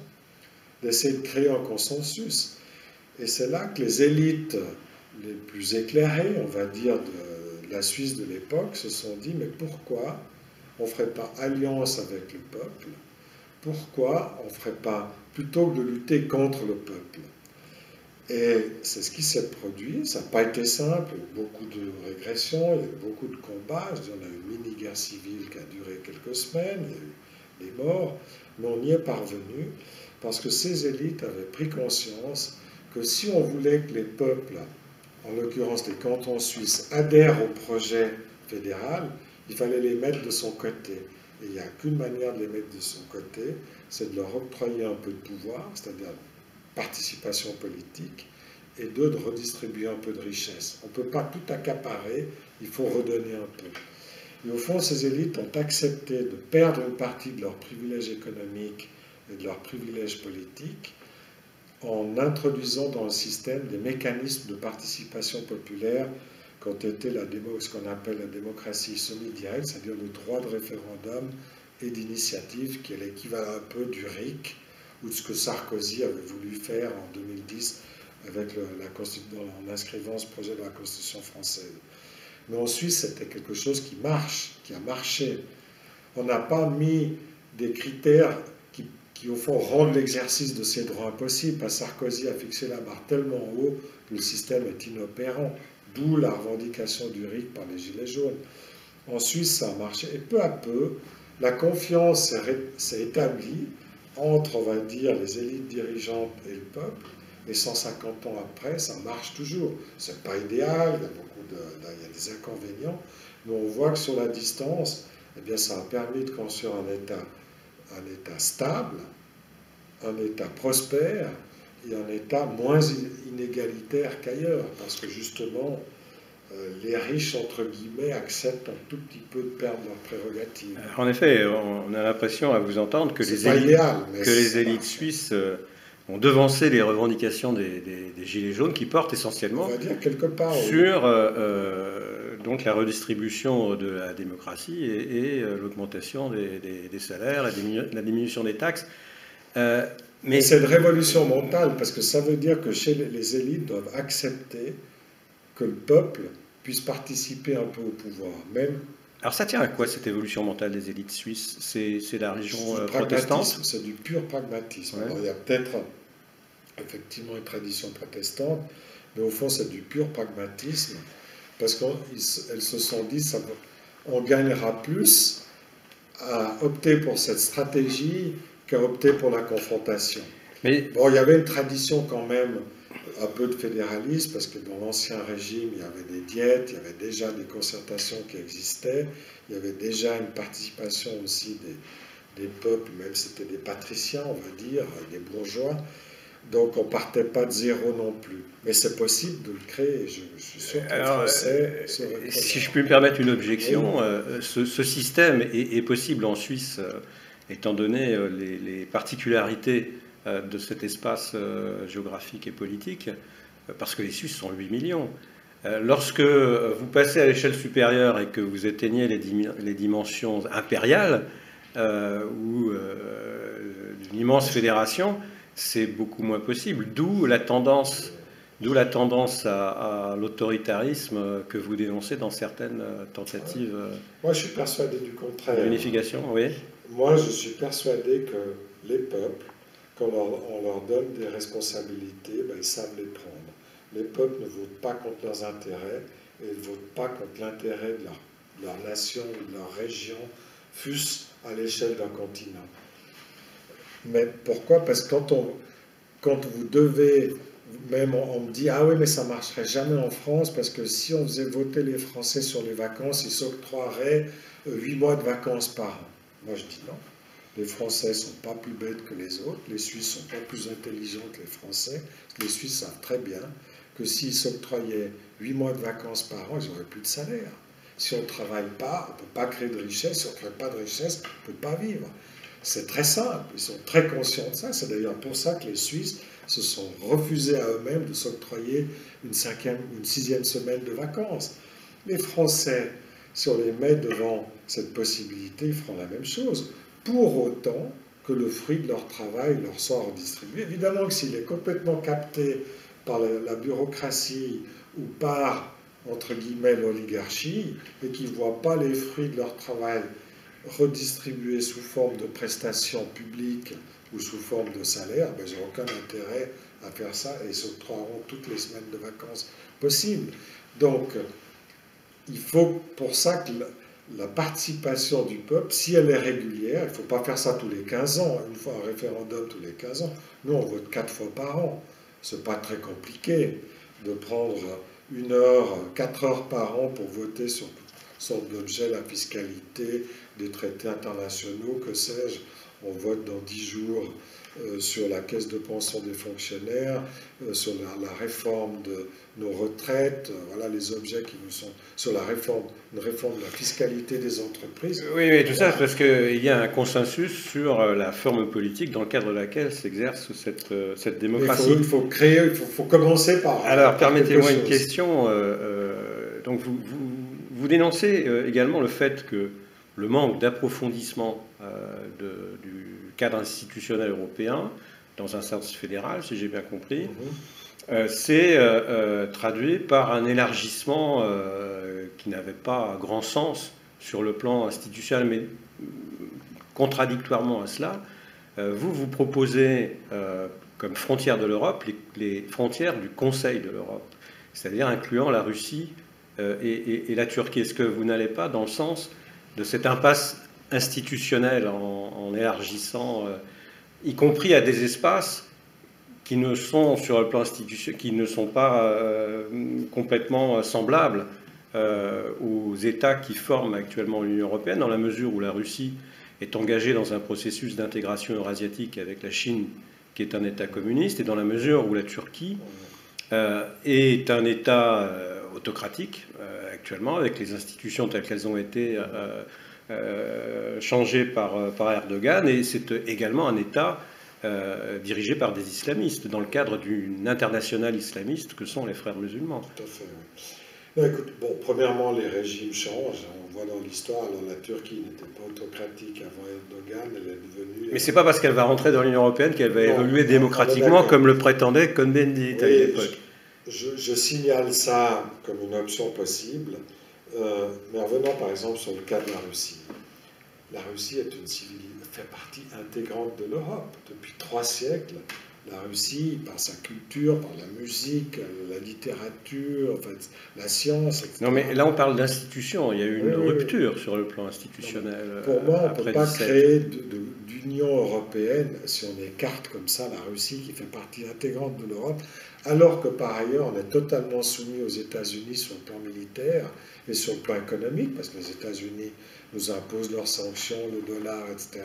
d'essayer de créer un consensus. Et c'est là que les élites les plus éclairées, on va dire, de la Suisse de l'époque, se sont dit, mais pourquoi on ne ferait pas alliance avec le peuple? Pourquoi on ne ferait pas, plutôt que de lutter contre le peuple? Et c'est ce qui s'est produit. Ça n'a pas été simple, il y a eu beaucoup de régressions, il y a eu beaucoup de combats. On a eu une mini-guerre civile qui a duré quelques semaines, il y a eu des morts, mais on y est parvenu parce que ces élites avaient pris conscience que si on voulait que les peuples, en l'occurrence les cantons suisses, adhèrent au projet fédéral, il fallait les mettre de son côté. Et il n'y a qu'une manière de les mettre de son côté, c'est de leur octroyer un peu de pouvoir, c'est-à-dire participation politique, et deux, de redistribuer un peu de richesse. On ne peut pas tout accaparer, il faut redonner un peu. Et au fond, ces élites ont accepté de perdre une partie de leurs privilèges économiques et de leurs privilèges politiques en introduisant dans le système des mécanismes de participation populaire qui ont été ce qu'on appelle la démocratie semi-directe, c'est-à-dire le droit de référendum et d'initiative, qui est l'équivalent un peu du RIC, ou de ce que Sarkozy avait voulu faire en 2010 avec en inscrivant ce projet de la Constitution française. Mais en Suisse, c'était quelque chose qui marche, qui a marché. On n'a pas mis des critères qui, au fond, rendent l'exercice de ces droits impossible, parce que Sarkozy a fixé la barre tellement haut que le système est inopérant, d'où la revendication du RIC par les Gilets jaunes. En Suisse, ça a marché, et peu à peu, la confiance s'est établie entre, on va dire, les élites dirigeantes et le peuple, et 150 ans après, ça marche toujours. C'est pas idéal, il y a des inconvénients, mais on voit que sur la distance, eh bien, ça a permis de construire un État stable, un État prospère, et un État moins inégalitaire qu'ailleurs, parce que justement, les riches, entre guillemets, acceptent un tout petit peu de perdre leurs prérogatives. En effet, on a l'impression à vous entendre que les élites suisses ont devancé les revendications des Gilets jaunes qui portent essentiellement, on va dire quelque part, sur donc la redistribution de la démocratie et l'augmentation des salaires, la diminution des taxes. Mais c'est une révolution mentale, parce que ça veut dire que les élites doivent accepter que le peuple puisse participer un peu au pouvoir, même. Alors ça tient à quoi cette évolution mentale des élites suisses? C'est la région protestante? C'est du pur pragmatisme. Ouais. Alors, il y a peut-être effectivement une tradition protestante, mais au fond c'est du pur pragmatisme, parce qu'elles se sont dit on gagnera plus à opter pour cette stratégie qu'à opter pour la confrontation. Mais bon, il y avait une tradition quand même un peu de fédéralisme, parce que dans l'ancien régime, il y avait des diètes, il y avait déjà des concertations qui existaient, il y avait déjà une participation aussi des peuples, même si c'était des patriciens, on va dire, des bourgeois. Donc on ne partait pas de zéro non plus. Mais c'est possible de le créer, je suis sûr que les Français seraient. Si je puis me permettre une objection, oui. Ce système est possible en Suisse, étant donné les particularités de cet espace géographique et politique, parce que les Suisses sont 8 millions. Lorsque vous passez à l'échelle supérieure et que vous atteignez les dimensions impériales ou d'une immense fédération, c'est beaucoup moins possible, d'où la tendance à l'autoritarisme que vous dénoncez dans certaines tentatives. Moi, je suis persuadé du contraire. D'unification, oui. Moi, je suis persuadé que les peuples, quand on leur donne des responsabilités, ben, ils savent les prendre. Les peuples ne votent pas contre leurs intérêts, et ils ne votent pas contre l'intérêt de leur nation ou de leur région, fût-ce à l'échelle d'un continent. Mais pourquoi? Parce que quand vous devez, même on me dit, ah oui, mais ça ne marcherait jamais en France, parce que si on faisait voter les Français sur les vacances, ils s'octroieraient 8 mois de vacances par an. Moi, je dis non. Les Français ne sont pas plus bêtes que les autres, les Suisses ne sont pas plus intelligents que les Français. Les Suisses savent très bien que s'ils s'octroyaient 8 mois de vacances par an, ils n'auraient plus de salaire. Si on ne travaille pas, on ne peut pas créer de richesse. Si on ne crée pas de richesse, on ne peut pas vivre. C'est très simple. Ils sont très conscients de ça. C'est d'ailleurs pour ça que les Suisses se sont refusés à eux-mêmes de s'octroyer une 5e ou une 6e semaine de vacances. Les Français, si on les met devant cette possibilité, ils feront la même chose. Pour autant que le fruit de leur travail leur soit redistribué. Évidemment que s'il est complètement capté par la bureaucratie ou par, entre guillemets, l'oligarchie, et qu'ils ne voient pas les fruits de leur travail redistribués sous forme de prestations publiques ou sous forme de salaire, ben, ils n'ont aucun intérêt à faire ça et s'octroieront toutes les semaines de vacances possibles. Donc, il faut pour ça que la participation du peuple, si elle est régulière, il ne faut pas faire ça tous les 15 ans, une fois un référendum tous les 15 ans. Nous, on vote 4 fois par an. Ce n'est pas très compliqué de prendre 1 heure, 4 heures par an pour voter sur toutes sortes d'objets, la fiscalité, des traités internationaux, que sais-je. On vote dans 10 jours sur la caisse de pension des fonctionnaires, sur la réforme de nos retraites, voilà les objets qui nous sont... sur une réforme de la fiscalité des entreprises. Oui, mais tout ça, c'est parce qu'il y a un consensus sur la forme politique dans le cadre de laquelle s'exerce cette démocratie. Il faut créer, il faut commencer par... Alors, permettez-moi une question. Donc, vous dénoncez également le fait que le manque d'approfondissement du cadre institutionnel européen, dans un sens fédéral, si j'ai bien compris, c'est traduit par un élargissement qui n'avait pas grand sens sur le plan institutionnel, mais contradictoirement à cela, vous proposez comme frontière de l'Europe les frontières du Conseil de l'Europe, c'est-à-dire incluant la Russie et la Turquie. Est-ce que vous n'allez pas dans le sens de cette impasse institutionnelle en élargissant, y compris à des espaces qui ne sont sur le plan institutionnel, qui ne sont pas complètement semblables aux États qui forment actuellement l'Union européenne, dans la mesure où la Russie est engagée dans un processus d'intégration eurasiatique avec la Chine, qui est un État communiste, et dans la mesure où la Turquie est un État autocratique actuellement, avec les institutions telles qu'elles ont été changées par Erdogan, et c'est également un État dirigé par des islamistes, dans le cadre d'une internationale islamiste que sont les frères musulmans. Tout à fait, oui. Non, écoute, bon, premièrement, les régimes changent. On voit dans l'histoire, alors la Turquie n'était pas autocratique avant Erdogan, elle est devenue... Mais c'est pas parce qu'elle va rentrer dans l'Union européenne qu'elle va évoluer démocratiquement, comme le prétendait Cohn-Bendit à l'époque. Je signale ça comme une option possible, mais en revenant par exemple sur le cas de la Russie. La Russie est une civilisation, fait partie intégrante de l'Europe. Depuis 3 siècles, la Russie, par sa culture, par la musique, la littérature, enfin, la science, etc. Non, mais là, on parle d'institutions. Il y a eu une rupture sur le plan institutionnel. Pour moi, on ne peut pas créer d'Union européenne si on écarte comme ça la Russie, qui fait partie intégrante de l'Europe, alors que par ailleurs, on est totalement soumis aux États-Unis sur le plan militaire et sur le plan économique, parce que les États-Unis nous imposent leurs sanctions, le dollar, etc.,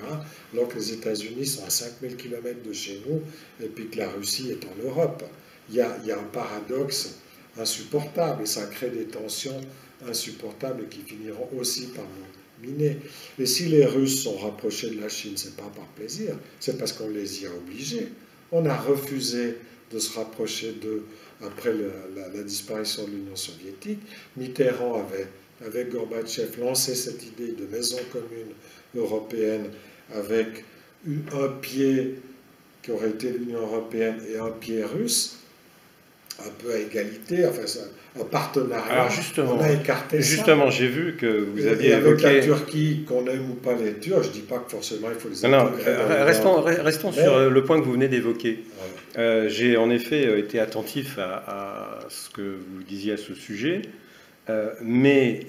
alors que les États-Unis sont à 5000 km de chez nous, et puis que la Russie est en Europe. Il y a un paradoxe insupportable, et ça crée des tensions insupportables qui finiront aussi par nous miner. Et si les Russes sont rapprochés de la Chine, ce n'est pas par plaisir, c'est parce qu'on les y a obligés. On a refusé de se rapprocher d'eux après la disparition de l'Union soviétique. Mitterrand avait, avec Gorbatchev, lancé cette idée de maison commune européenne avec un pied qui aurait été l'Union européenne et un pied russe, un peu à égalité, enfin un partenariat. Alors justement, on a écarté justement, j'ai vu que vous aviez avec évoqué... la Turquie, qu'on aime ou pas les Turcs, je ne dis pas que forcément il faut les intégrer. Restons sur le point que vous venez d'évoquer. J'ai en effet été attentif à ce que vous disiez à ce sujet, mais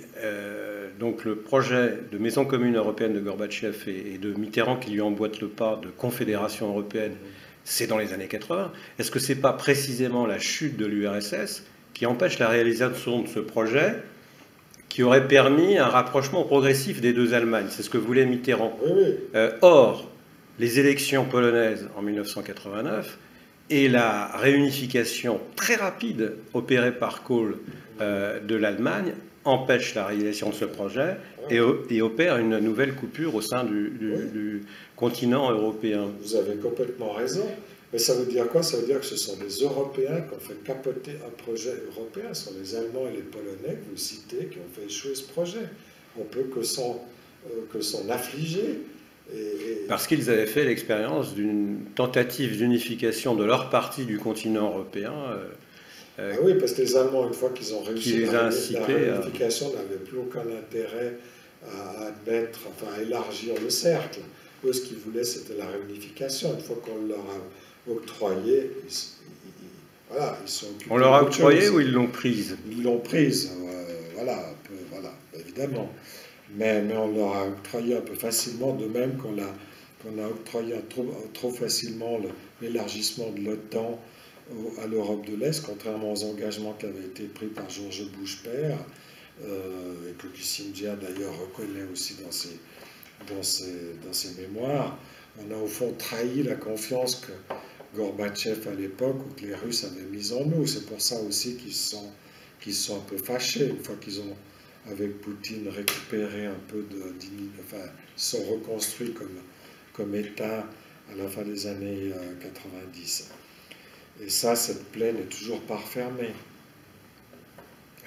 donc le projet de maison commune européenne de Gorbatchev et de Mitterrand qui lui emboîte le pas de confédération européenne c'est dans les années 80. Est-ce que ce n'est pas précisément la chute de l'URSS qui empêche la réalisation de ce projet qui aurait permis un rapprochement progressif des deux Allemagnes? C'est ce que voulait Mitterrand. Oui, oui. Or, les élections polonaises en 1989 et la réunification très rapide opérée par Kohl de l'Allemagne empêchent la réalisation de ce projet et opèrent une nouvelle coupure au sein du continent européen. Vous avez complètement raison. Mais ça veut dire quoi? Ça veut dire que ce sont des Européens qui ont fait capoter un projet européen. Ce sont les Allemands et les Polonais que vous citez qui ont fait échouer ce projet. On peut que s'en affliger. Parce qu'ils avaient fait l'expérience d'une tentative d'unification de leur partie du continent européen. Ah oui, parce que les Allemands, une fois qu'ils ont réussi la réunification, n'avaient plus aucun intérêt à admettre, enfin à élargir le cercle. Eux, ce qu'ils voulaient, c'était la réunification. Une fois qu'on leur a octroyé, voilà, ils sont occupés. On leur a octroyé ou ils l'ont prise? Ils l'ont prise, voilà, évidemment. Mais on leur a octroyé un peu facilement, de même qu'on a octroyé trop facilement l'élargissement de l'OTAN à l'Europe de l'Est, contrairement aux engagements qui avaient été pris par George Bush père, et que Kissinger d'ailleurs reconnaît aussi dans ses mémoires. On a au fond trahi la confiance que Gorbatchev à l'époque, ou que les Russes avaient mise en nous. C'est pour ça aussi qu'ils se sont un peu fâchés, une fois qu'ils ont, avec Poutine, récupéré un peu enfin, ils sont reconstruits comme État à la fin des années 90. Et ça, cette plaie n'est toujours pas refermée.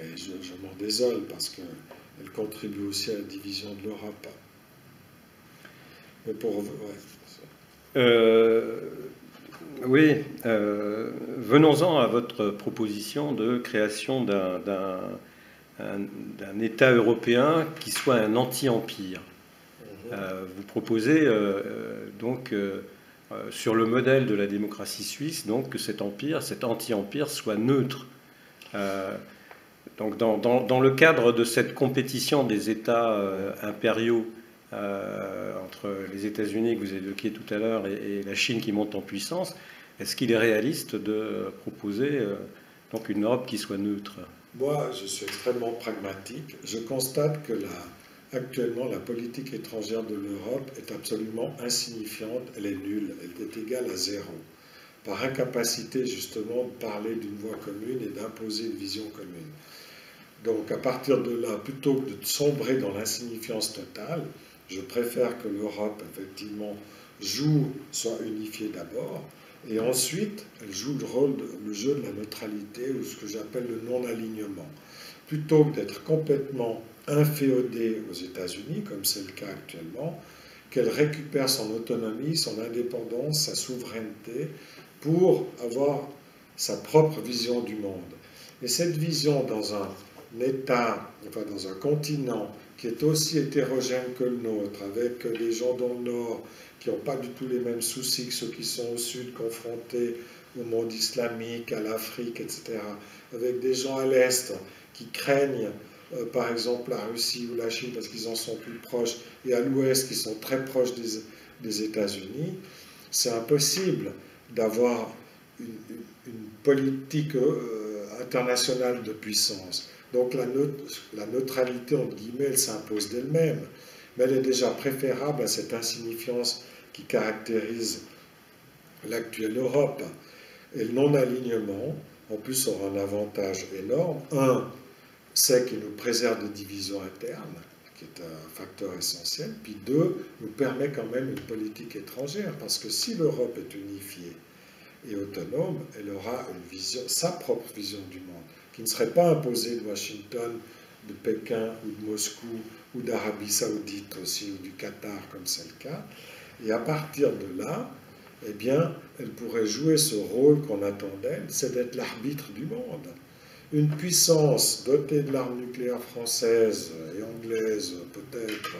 Et je m'en désole parce qu'elle contribue aussi à la division de l'Europe. Mais pour... Oui, venons-en à votre proposition de création d'un État européen qui soit un anti-empire. Vous proposez donc, sur le modèle de la démocratie suisse, donc, que cet anti-empire soit neutre. Donc dans le cadre de cette compétition des États impériaux entre les États-Unis que vous évoquiez tout à l'heure et la Chine qui monte en puissance, est-ce qu'il est réaliste de proposer donc une Europe qui soit neutre? Moi, je suis extrêmement pragmatique. Je constate que actuellement, la politique étrangère de l'Europe est absolument insignifiante, elle est nulle, elle est égale à zéro. Par incapacité justement de parler d'une voix commune et d'imposer une vision commune. Donc à partir de là, plutôt que de sombrer dans l'insignifiance totale, je préfère que l'Europe, effectivement, soit unifiée d'abord, et ensuite, elle joue le jeu de la neutralité, ou ce que j'appelle le non-alignement. Plutôt que d'être complètement inféodée aux États-Unis, comme c'est le cas actuellement, qu'elle récupère son autonomie, son indépendance, sa souveraineté, pour avoir sa propre vision du monde. Et cette vision dans un État, enfin dans un continent qui est aussi hétérogène que le nôtre, avec des gens dans le Nord qui n'ont pas du tout les mêmes soucis que ceux qui sont au Sud, confrontés au monde islamique, à l'Afrique, etc., avec des gens à l'Est qui craignent, par exemple, la Russie ou la Chine parce qu'ils en sont plus proches, et à l'Ouest qui sont très proches des États-Unis, c'est impossible d'avoir une politique internationale de puissance. Donc la neutralité, entre guillemets, elle s'impose d'elle-même, mais elle est déjà préférable à cette insignifiance qui caractérise l'actuelle Europe. Et le non-alignement, en plus, aura un avantage énorme. Un, c'est qu'il nous préserve des divisions internes, qui est un facteur essentiel. Puis deux, nous permet quand même une politique étrangère, parce que si l'Europe est unifiée et autonome, elle aura sa propre vision du monde, qui ne serait pas imposée de Washington, de Pékin ou de Moscou, ou d'Arabie Saoudite aussi, ou du Qatar, comme c'est le cas. Et à partir de là, eh bien, elle pourrait jouer ce rôle qu'on attend d'elle, c'est d'être l'arbitre du monde. Une puissance dotée de l'arme nucléaire française et anglaise, peut-être,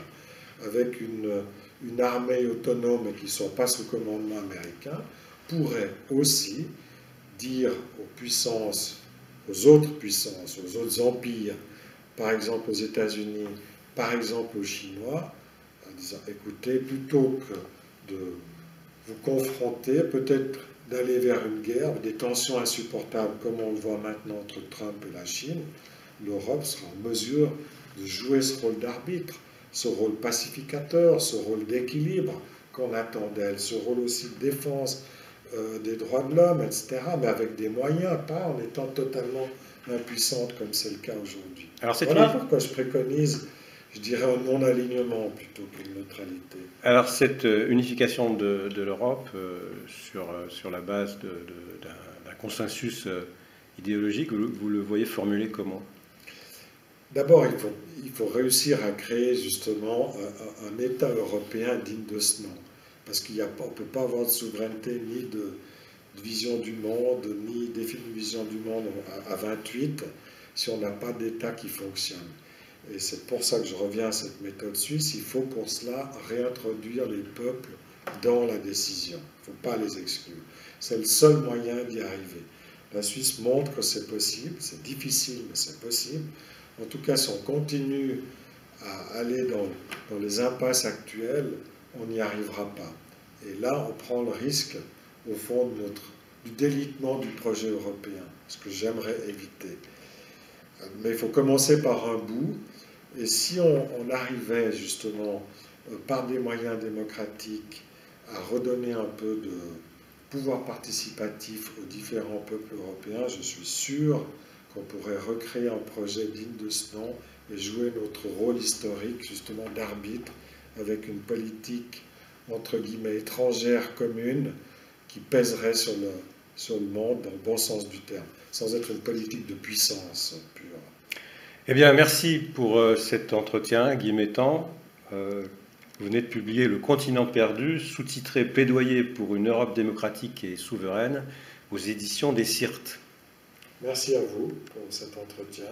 avec une armée autonome et qui ne soit pas sous commandement américain, pourrait aussi dire aux autres puissances, aux autres empires, par exemple aux États-Unis, par exemple aux Chinois, en disant, écoutez, plutôt que de vous confronter, peut-être d'aller vers une guerre, des tensions insupportables comme on le voit maintenant entre Trump et la Chine. L'Europe sera en mesure de jouer ce rôle d'arbitre, ce rôle pacificateur, ce rôle d'équilibre qu'on attend d'elle, ce rôle aussi de défense des droits de l'homme, etc., mais avec des moyens, pas en étant totalement impuissante comme c'est le cas aujourd'hui. Voilà pourquoi je préconise, je dirais, un non-alignement plutôt qu'une neutralité. Alors cette unification de l'Europe sur la base d'un consensus idéologique, vous le voyez formulé comment? D'abord, il faut réussir à créer justement un État européen digne de ce nom. Parce qu'on ne peut pas avoir de souveraineté ni de vision du monde, ni définir une vision du monde à 28 si on n'a pas d'État qui fonctionne. Et c'est pour ça que je reviens à cette méthode suisse. Il faut pour cela réintroduire les peuples dans la décision. Il ne faut pas les exclure. C'est le seul moyen d'y arriver. La Suisse montre que c'est possible. C'est difficile, mais c'est possible. En tout cas, si on continue à aller dans les impasses actuelles, on n'y arrivera pas. Et là, on prend le risque, au fond, du délitement du projet européen, ce que j'aimerais éviter. Mais il faut commencer par un bout, et si on arrivait justement, par des moyens démocratiques, à redonner un peu de pouvoir participatif aux différents peuples européens, je suis sûr qu'on pourrait recréer un projet digne de ce nom et jouer notre rôle historique, justement, d'arbitre, avec une politique, entre guillemets, étrangère commune, qui pèserait sur le monde dans le bon sens du terme, sans être une politique de puissance pure. Eh bien, merci pour cet entretien, Guy Mettan. Vous venez de publier Le continent perdu, sous-titré Plaidoyer pour une Europe démocratique et souveraine, aux éditions des Syrtes. Merci à vous pour cet entretien.